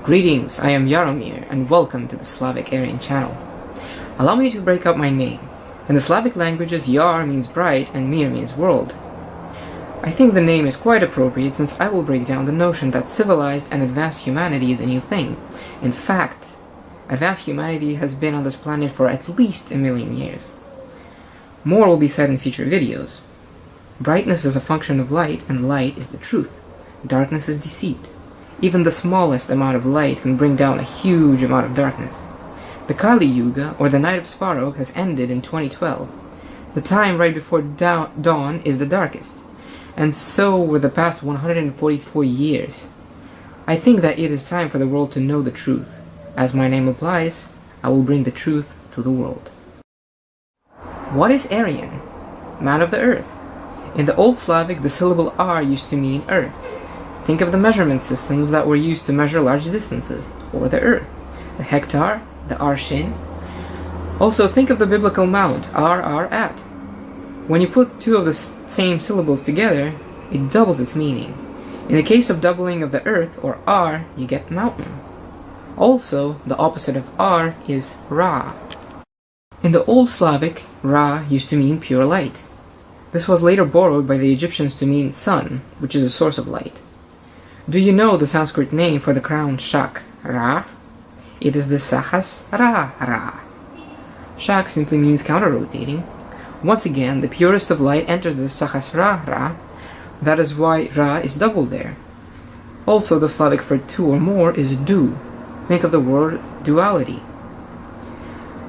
Greetings, I am Jaromir, and welcome to the Slavic Aryan channel. Allow me to break up my name. In the Slavic languages, Yar means bright and Mir means world. I think the name is quite appropriate since I will break down the notion that civilized and advanced humanity is a new thing. In fact, advanced humanity has been on this planet for at least 1,000,000 years. More will be said in future videos. Brightness is a function of light, and light is the truth. Darkness is deceit. Even the smallest amount of light can bring down a huge amount of darkness. The Kali Yuga, or the Night of Svarog, has ended in 2012. The time right before dawn is the darkest, and so were the past 144 years. I think that it is time for the world to know the truth. As my name implies, I will bring the truth to the world. What is Aryan? Man of the earth. In the Old Slavic, the syllable R used to mean earth. Think of the measurement systems that were used to measure large distances, or the earth, the hectare, the arshin. Also think of the biblical mount, Ar-At. When you put two of the same syllables together, it doubles its meaning. In the case of doubling of the earth, or Ar, you get mountain. Also, the opposite of Ar is Ra. In the Old Slavic, Ra used to mean pure light. This was later borrowed by the Egyptians to mean sun, which is a source of light. Do you know the Sanskrit name for the crown Shak, Ra? It is the Sahas Ra. Shak simply means counter-rotating. Once again, the purest of light enters the Sahasra Ra. That is why Ra is doubled there. Also, the Slavic for two or more is du. Think of the word duality.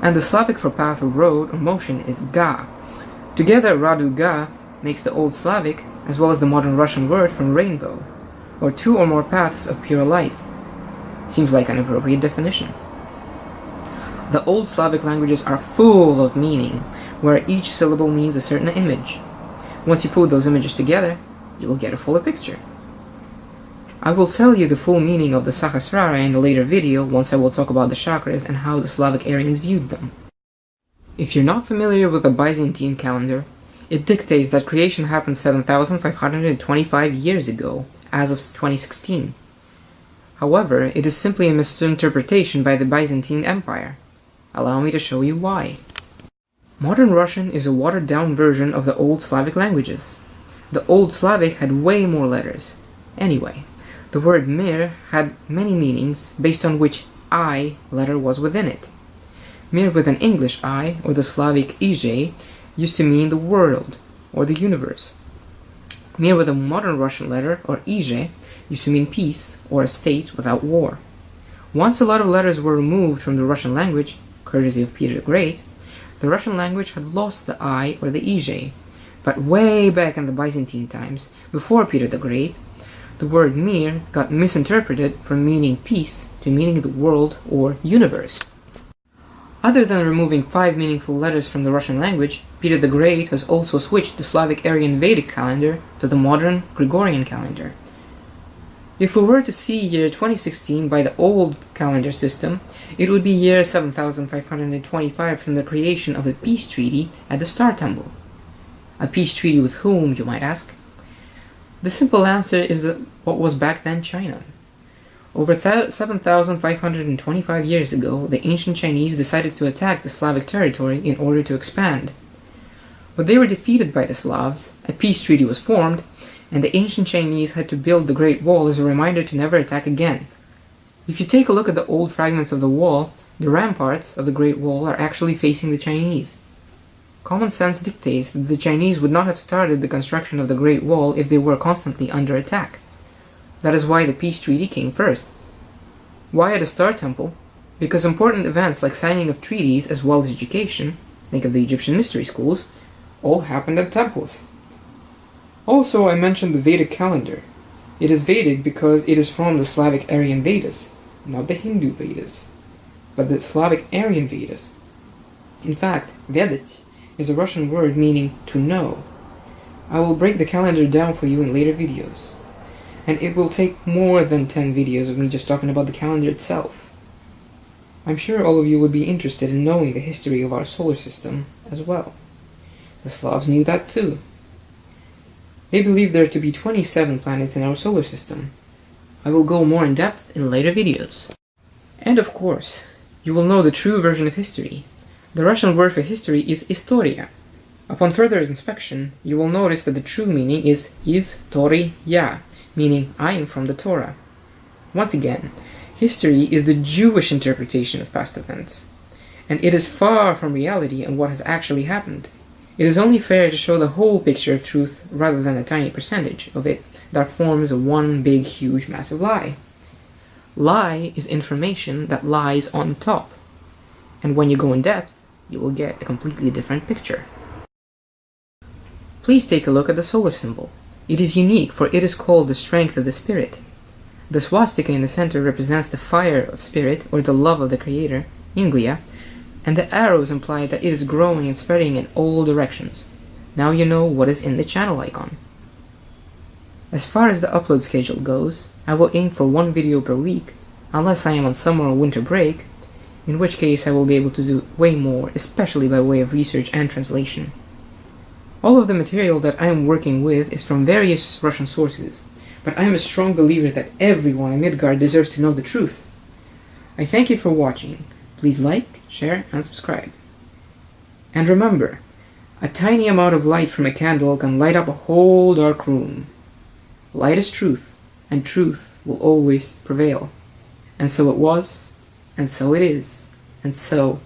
And the Slavic for path or road or motion is ga. Together, Radu-ga makes the Old Slavic, as well as the modern Russian word from rainbow, or two or more paths of pure light. Seems like an appropriate definition. The Old Slavic languages are full of meaning, where each syllable means a certain image. Once you put those images together, you will get a fuller picture. I will tell you the full meaning of the Sahasrara in a later video once I will talk about the chakras and how the Slavic Aryans viewed them. If you're not familiar with the Byzantine Calendar, it dictates that creation happened 7,525 years ago, as of 2016. However, it is simply a misinterpretation by the Byzantine Empire. Allow me to show you why. Modern Russian is a watered-down version of the Old Slavic languages. The Old Slavic had way more letters. Anyway, the word mir had many meanings based on which I letter was within it. Mir with an English I, or the Slavic ij, used to mean the world, or the universe. Mir with a modern Russian letter, or ij, used to mean peace, or a state without war. Once a lot of letters were removed from the Russian language, courtesy of Peter the Great, the Russian language had lost the I, or the ij. But way back in the Byzantine times, before Peter the Great, the word mir got misinterpreted from meaning peace to meaning the world or universe. Other than removing 5 meaningful letters from the Russian language, Peter the Great has also switched the Slavic Aryan Vedic calendar to the modern Gregorian calendar. If we were to see year 2016 by the old calendar system, it would be year 7525 from the creation of the peace treaty at the Star Temple. A peace treaty with whom, you might ask? The simple answer is that what was back then China. Over 7,525 years ago, the ancient Chinese decided to attack the Slavic territory in order to expand. But they were defeated by the Slavs, a peace treaty was formed, and the ancient Chinese had to build the Great Wall as a reminder to never attack again. If you take a look at the old fragments of the wall, the ramparts of the Great Wall are actually facing the Chinese. Common sense dictates that the Chinese would not have started the construction of the Great Wall if they were constantly under attack. That is why the peace treaty came first. Why at the Star Temple? Because important events like signing of treaties as well as education, think of the Egyptian mystery schools, all happened at temples. Also, I mentioned the Vedic calendar. It is Vedic because it is from the Slavic Aryan Vedas, not the Hindu Vedas, but the Slavic Aryan Vedas. In fact, Vedit is a Russian word meaning to know. I will break the calendar down for you in later videos. And it will take more than 10 videos of me just talking about the calendar itself. I'm sure all of you would be interested in knowing the history of our solar system as well. The Slavs knew that too. They believed there to be 27 planets in our solar system. I will go more in depth in later videos. And of course, you will know the true version of history. The Russian word for history is istoria. Upon further inspection, you will notice that the true meaning is istoriya, meaning I am from the Torah. Once again, history is the Jewish interpretation of past events, and it is far from reality and what has actually happened. It is only fair to show the whole picture of truth rather than a tiny percentage of it that forms one big, huge, massive lie. Lie is information that lies on top, and when you go in depth, you will get a completely different picture. Please take a look at the solar symbol. It is unique, for it is called the strength of the spirit. The swastika in the center represents the fire of spirit, or the love of the creator, Inglia, and the arrows imply that it is growing and spreading in all directions. Now you know what is in the channel icon. As far as the upload schedule goes, I will aim for 1 video per week, unless I am on summer or winter break, in which case I will be able to do way more, especially by way of research and translation. All of the material that I am working with is from various Russian sources, but I am a strong believer that everyone in Midgard deserves to know the truth. I thank you for watching. Please like, share, and subscribe. And remember, a tiny amount of light from a candle can light up a whole dark room. Light is truth, and truth will always prevail. And so it was, and so it is, and so